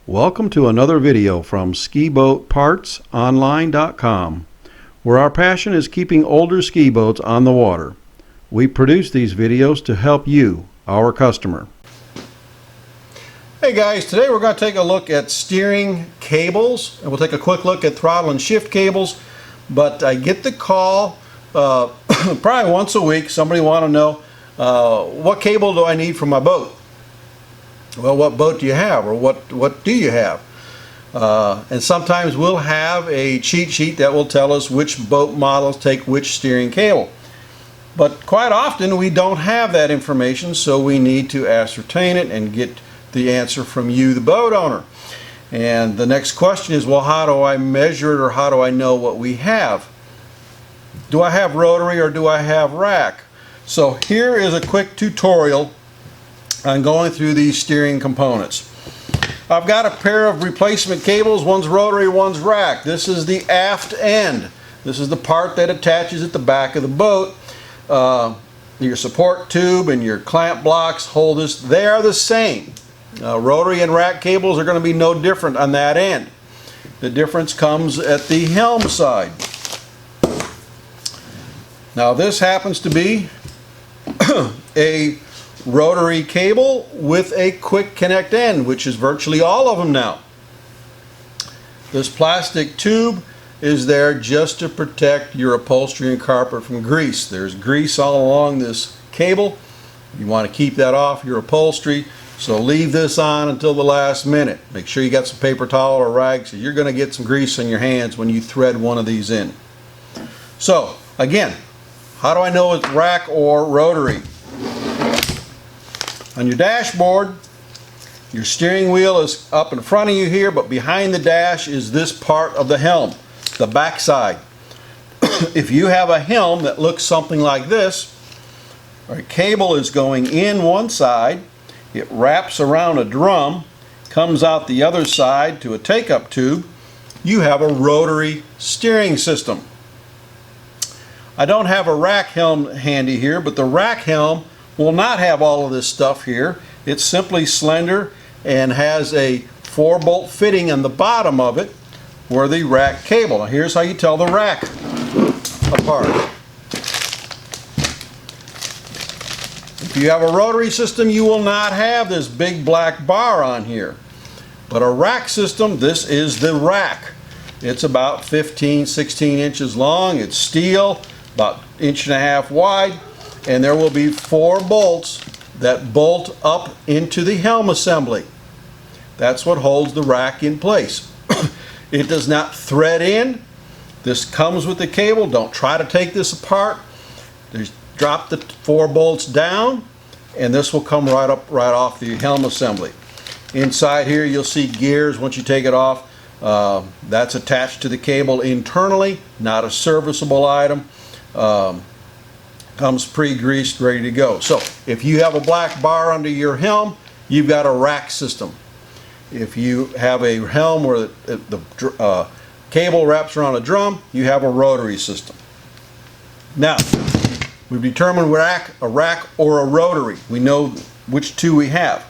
Welcome to another video from SkiBoatPartsOnline.com, where our passion is keeping older ski boats on the water. We produce these videos to help you, our customer. Hey guys, today we're going to take a look at steering cables, and we'll take a quick look at throttle and shift cables. But I get the call probably once a week. Somebody want to know what cable do I need for my boat? Well, what boat do you have, or what do you have? And sometimes we'll have a cheat sheet that will tell us which boat models take which steering cable. But quite often we don't have that information, so we need to ascertain it and get the answer from you, the boat owner. And the next question is, well, how do I measure it, or how do I know what we have? Do I have rotary or do I have rack? So here is a quick tutorial on going through these steering components. I've got a pair of replacement cables. One's rotary, one's rack. This is the aft end. This is the part that attaches at the back of the boat. Your support tube and your clamp blocks hold this. They are the same. Rotary and rack cables are going to be no different on that end. The difference comes at the helm side. Now this happens to be a rotary cable with a quick connect end, which is virtually all of them now. This plastic tube is there just to protect your upholstery and carpet from grease. There's grease all along this cable. You want to keep that off your upholstery, so leave this on until the last minute. Make sure you got some paper towel or rags, because you're going to get some grease on your hands when you thread one of these in. So again, how do I know it's rack or rotary? On your dashboard, your steering wheel is up in front of you here, but behind the dash is this part of the helm, the back side. If you have a helm that looks something like this, our cable is going in one side, it wraps around a drum, comes out the other side to a take-up tube, you have a rotary steering system. I don't have a rack helm handy here, but the rack helm will not have all of this stuff here. It's simply slender and has a 4-bolt fitting on the bottom of it where the rack cable. Now here's how you tell the rack apart. If you have a rotary system, you will not have this big black bar on here. But a rack system, this is the rack. It's about 15-16 inches long. It's steel, about 1.5 inches wide. And there will be 4 bolts that bolt up into the helm assembly. That's what holds the rack in place. It does not thread in. This comes with the cable. Don't try to take this apart. Just drop the 4 bolts down, and this will come right off the helm assembly. Inside here you'll see gears. Once you take it off, that's attached to the cable internally, not a serviceable item. Comes pre-greased, ready to go. So if you have a black bar under your helm, you've got a rack system. If you have a helm where the cable wraps around a drum, you have a rotary system. Now, we've determined a rack or a rotary. We know which two we have.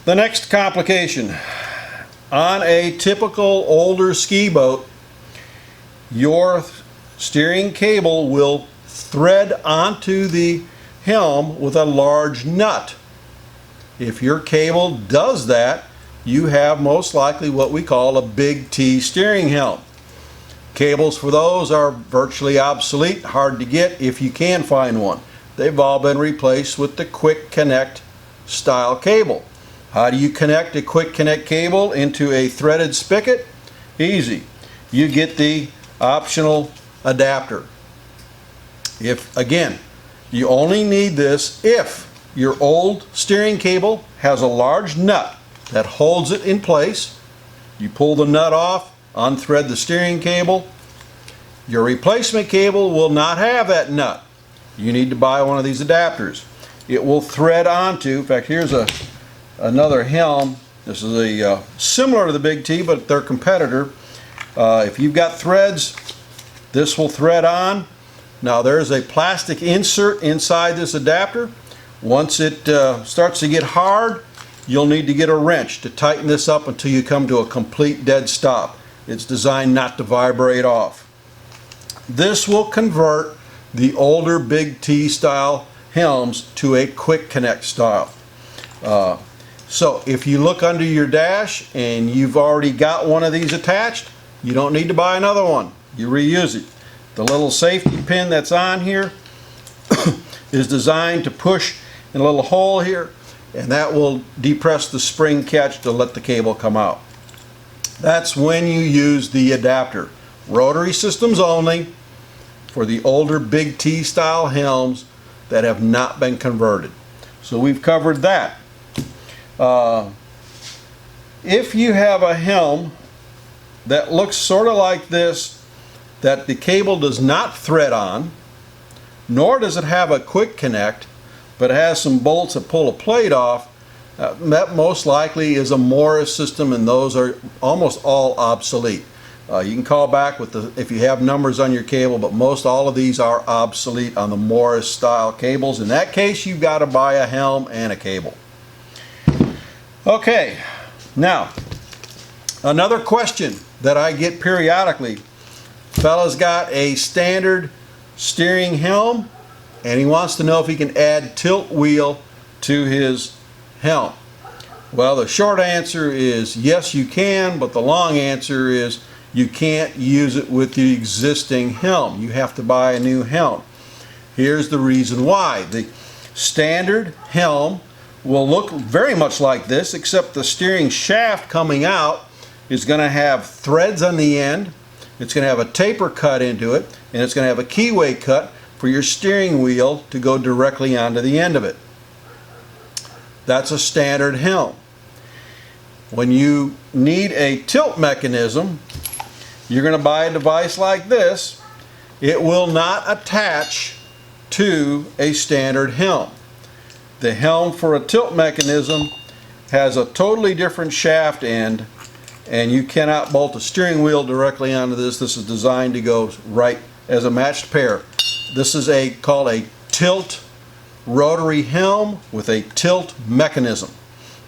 The next complication. On a typical older ski boat, your steering cable will thread onto the helm with a large nut. If your cable does that, you have most likely what we call a big T steering helm. Cables for those are virtually obsolete, hard to get if you can find one. They've all been replaced with the quick connect style cable. How do you connect a quick connect cable into a threaded spigot? Easy. You get the optional adapter. Again, you only need this if your old steering cable has a large nut that holds it in place. You pull the nut off, unthread the steering cable. Your replacement cable will not have that nut. You need to buy one of these adapters. It will thread onto, in fact, here's another helm. This is similar to the Big T, but their competitor. If you've got threads, this will thread on. Now there's a plastic insert inside this adapter. Once it starts to get hard, you'll need to get a wrench to tighten this up until you come to a complete dead stop. It's designed not to vibrate off. This will convert the older Big T style helms to a quick connect style. So if you look under your dash and you've already got one of these attached, you don't need to buy another one. You reuse it. The little safety pin that's on here is designed to push in a little hole here, and that will depress the spring catch to let the cable come out. That's when you use the adapter. Rotary systems only for the older Big T style helms that have not been converted. So we've covered that. If you have a helm that looks sort of like this, that the cable does not thread on, nor does it have a quick connect, but it has some bolts that pull a plate off, that most likely is a Morris system, and those are almost all obsolete. You can call back with if you have numbers on your cable, but most all of these are obsolete on the Morris style cables. In that case, you've got to buy a helm and a cable. Okay, now another question that I get periodically: fella's got a standard steering helm and he wants to know if he can add tilt wheel to his helm. Well, the short answer is yes, you can, but the long answer is you can't use it with the existing helm. You have to buy a new helm. Here's the reason why. The standard helm will look very much like this, except the steering shaft coming out is going to have threads on the end. It's going to have a taper cut into it, and it's going to have a keyway cut for your steering wheel to go directly onto the end of it. That's a standard helm. When you need a tilt mechanism, you're going to buy a device like this. It will not attach to a standard helm. The helm for a tilt mechanism has a totally different shaft end, and you cannot bolt a steering wheel directly onto this. This is designed to go right as a matched pair. This is called a tilt rotary helm with a tilt mechanism.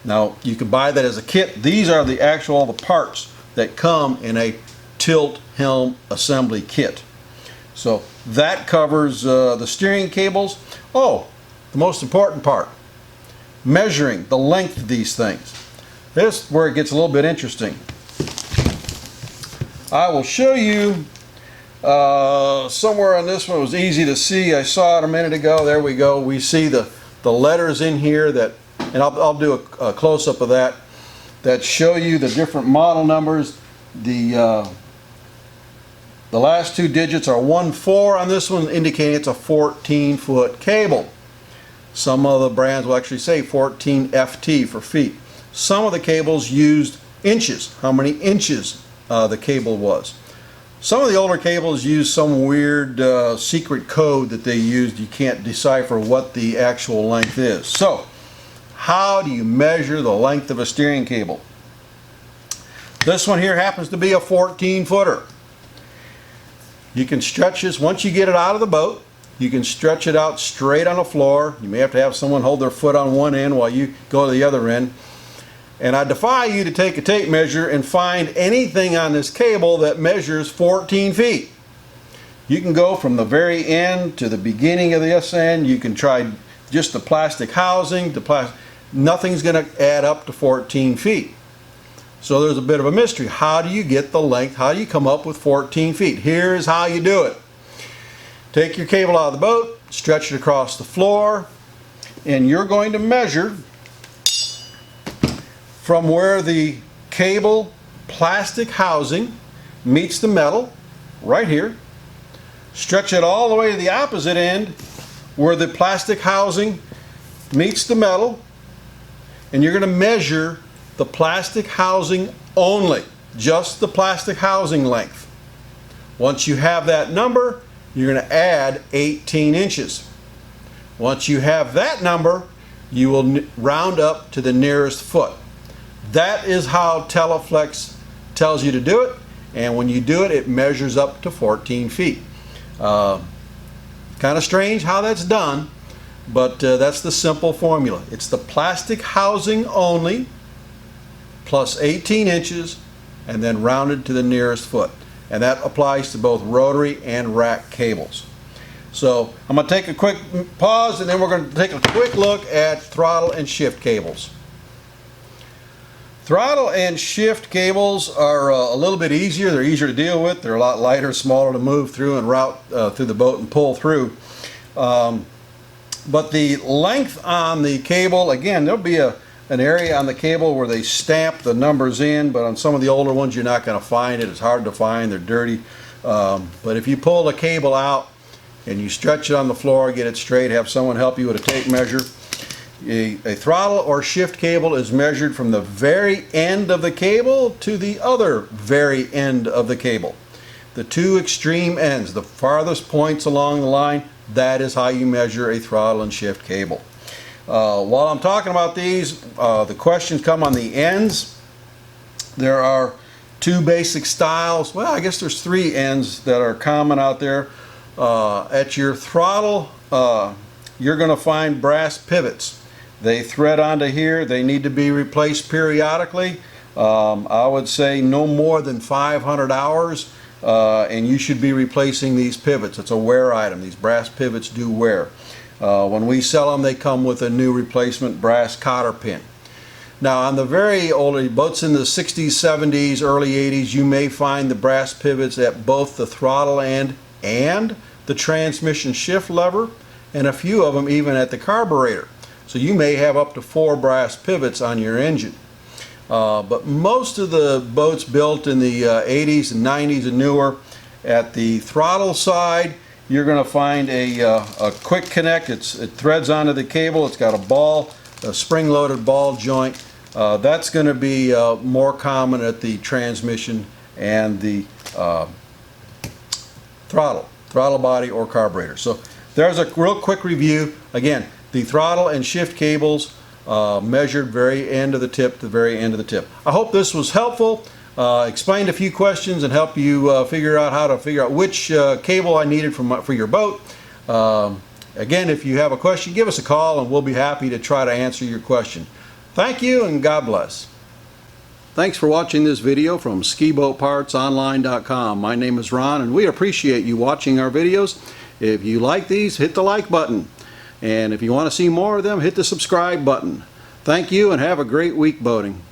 Now you can buy that as a kit. These are all the parts that come in a tilt helm assembly kit. So that covers the steering cables. Oh, the most important part, measuring the length of these things. This is where it gets a little bit interesting. I will show you somewhere on this one. It was easy to see. I saw it a minute ago. There we go. We see the letters in here that, and I'll do a close-up of that show you the different model numbers. The last two digits are 1-4 on this one, indicating it's a 14-foot cable. Some of the brands will actually say 14 FT for feet. Some of the cables used inches, how many inches the cable was. Some of the older cables use some weird secret code that they used. You can't decipher what the actual length is. So, how do you measure the length of a steering cable? This one here happens to be a 14-footer. You can stretch this, once you get it out of the boat, you can stretch it out straight on the floor. You may have to have someone hold their foot on one end while you go to the other end. And I defy you to take a tape measure and find anything on this cable that measures 14 feet. You can go from the very end to the beginning of this end. You can try just the plastic housing. Nothing's going to add up to 14 feet. So there's a bit of a mystery. How do you get the length? How do you come up with 14 feet? Here's how you do it. Take your cable out of the boat, stretch it across the floor, and you're going to measure from where the cable plastic housing meets the metal, right here. Stretch it all the way to the opposite end where the plastic housing meets the metal, and you're going to measure the plastic housing only, just the plastic housing length. Once you have that number, you're going to add 18 inches. Once you have that number, you will round up to the nearest foot. That is how Teleflex tells you to do it, and when you do it, it measures up to 14 feet. Kind of strange how that's done, but that's the simple formula. It's the plastic housing only, plus 18 inches, and then rounded to the nearest foot. And that applies to both rotary and rack cables. So I'm going to take a quick pause, and then we're going to take a quick look at throttle and shift cables. Throttle and shift cables are a little bit easier. They're easier to deal with. They're a lot lighter, smaller to move through and route through the boat and pull through. But the length on the cable, again, there'll be an area on the cable where they stamp the numbers in, but on some of the older ones you're not going to find it. It's hard to find. They're dirty. But if you pull the cable out and you stretch it on the floor, get it straight, have someone help you with a tape measure. A throttle or shift cable is measured from the very end of the cable to the other very end of the cable. The two extreme ends, the farthest points along the line, that is how you measure a throttle and shift cable. While I'm talking about these, the questions come on the ends. There are two basic styles. Well, I guess there's three ends that are common out there. At your throttle, you're going to find brass pivots. They thread onto here. They need to be replaced periodically. I would say no more than 500 hours, and you should be replacing these pivots. It's a wear item. These brass pivots do wear. When we sell them, they come with a new replacement brass cotter pin. Now, on the very older boats in the 60s, 70s, early 80s, you may find the brass pivots at both the throttle end and the transmission shift lever, and a few of them even at the carburetor. So you may have up to 4 brass pivots on your engine. But most of the boats built in the 80s and 90s and newer, at the throttle side, you're going to find a quick connect. It threads onto the cable. It's got a ball, a spring-loaded ball joint. That's going to be more common at the transmission and the throttle body or carburetor. So there's a real quick review. Again, the throttle and shift cables measured very end of the tip to the very end of the tip. I hope this was helpful. Explained a few questions and help you figure out which cable I needed for your boat. Again, if you have a question, give us a call and we'll be happy to try to answer your question. Thank you and God bless. Thanks for watching this video from SkiBoatPartsOnline.com. My name is Ron and we appreciate you watching our videos. If you like these, hit the like button. And if you want to see more of them, hit the subscribe button. Thank you and have a great week boating.